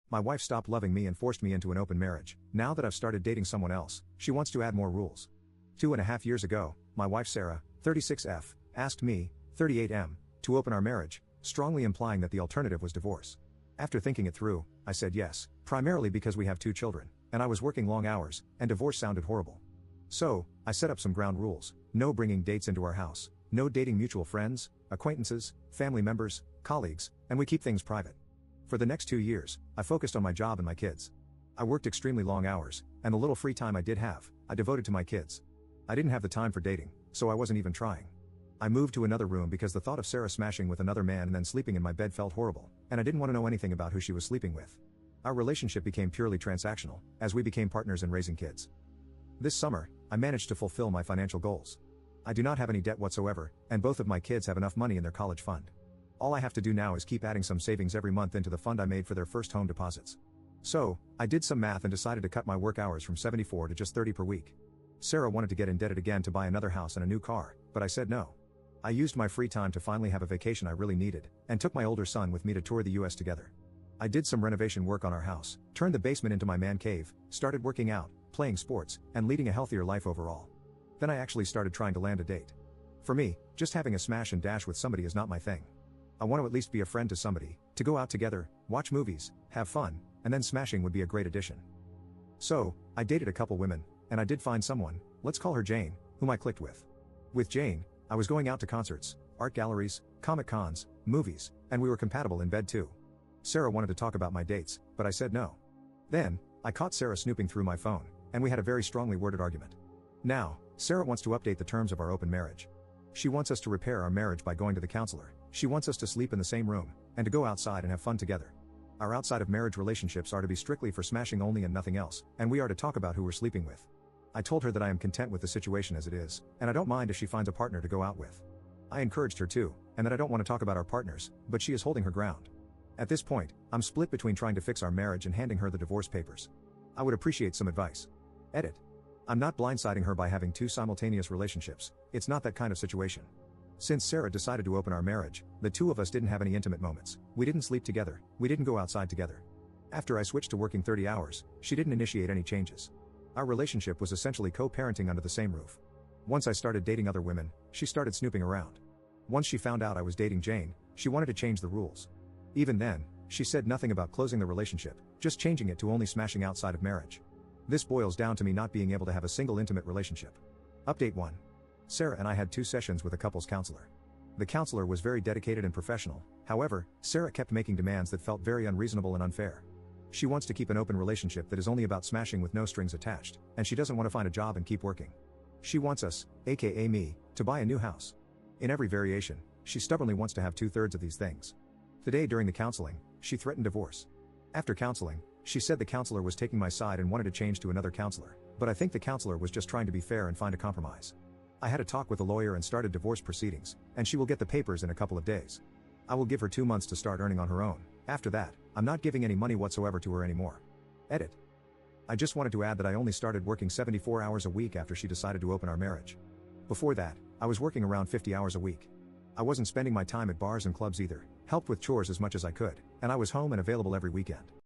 My wife stopped loving me and forced me into an open marriage. Now that I've started dating someone else, she wants to add more rules. 2.5 years ago, my wife Sarah, 36F, asked me, 38M, to open our marriage, strongly implying that the alternative was divorce. After thinking it through, I said yes, primarily because we have 2 children, and I was working long hours, and divorce sounded horrible. So, I set up some ground rules: no bringing dates into our house, no dating mutual friends, acquaintances, family members, colleagues, and we keep things private. For the next 2 years, I focused on my job and my kids. I worked extremely long hours, and the little free time I did have, I devoted to my kids. I didn't have the time for dating, so I wasn't even trying. I moved to another room because the thought of Sarah smashing with another man and then sleeping in my bed felt horrible, and I didn't want to know anything about who she was sleeping with. Our relationship became purely transactional, as we became partners in raising kids. This summer, I managed to fulfill my financial goals. I do not have any debt whatsoever, and both of my kids have enough money in their college fund. All I have to do now is keep adding some savings every month into the fund I made for their first home deposits. So, I did some math and decided to cut my work hours from 74 to just 30 per week. Sarah wanted to get indebted again to buy another house and a new car, but I said no. I used my free time to finally have a vacation I really needed, and took my older son with me to tour the US together. I did some renovation work on our house, turned the basement into my man cave, started working out, playing sports, and leading a healthier life overall. Then I actually started trying to land a date. For me, just having a smash and dash with somebody is not my thing. I want to at least be a friend to somebody, to go out together, watch movies, have fun, and then smashing would be a great addition. So, I dated a couple women, and I did find someone, let's call her Jane, whom I clicked with. With Jane, I was going out to concerts, art galleries, comic cons, movies, and we were compatible in bed too. Sarah wanted to talk about my dates, but I said no. Then, I caught Sarah snooping through my phone, and we had a very strongly worded argument. Now, Sarah wants to update the terms of our open marriage. She wants us to repair our marriage by going to the counselor. She wants us to sleep in the same room, and to go outside and have fun together. Our outside of marriage relationships are to be strictly for smashing only and nothing else, and we are to talk about who we're sleeping with. I told her that I am content with the situation as it is, and I don't mind if she finds a partner to go out with. I encouraged her too, and that I don't want to talk about our partners, but she is holding her ground. At this point, I'm split between trying to fix our marriage and handing her the divorce papers. I would appreciate some advice. Edit. I'm not blindsiding her by having 2 simultaneous relationships, it's not that kind of situation. Since Sarah decided to open our marriage, the 2 of us didn't have any intimate moments, we didn't sleep together, we didn't go outside together. After I switched to working 30 hours, she didn't initiate any changes. Our relationship was essentially co-parenting under the same roof. Once I started dating other women, she started snooping around. Once she found out I was dating Jane, she wanted to change the rules. Even then, she said nothing about closing the relationship, just changing it to only smashing outside of marriage. This boils down to me not being able to have a single intimate relationship. Update 1. Sarah and I had 2 sessions with a couples counselor. The counselor was very dedicated and professional, however, Sarah kept making demands that felt very unreasonable and unfair. She wants to keep an open relationship that is only about smashing with no strings attached, and she doesn't want to find a job and keep working. She wants us, aka me, to buy a new house. In every variation, she stubbornly wants to have 2/3 of these things. Today during the counseling, she threatened divorce. After counseling, she said the counselor was taking my side and wanted to change to another counselor, but I think the counselor was just trying to be fair and find a compromise. I had a talk with a lawyer and started divorce proceedings, and she will get the papers in a couple of days. I will give her 2 months to start earning on her own. After that, I'm not giving any money whatsoever to her anymore. Edit. I just wanted to add that I only started working 74 hours a week after she decided to open our marriage. Before that, I was working around 50 hours a week. I wasn't spending my time at bars and clubs either, helped with chores as much as I could, and I was home and available every weekend.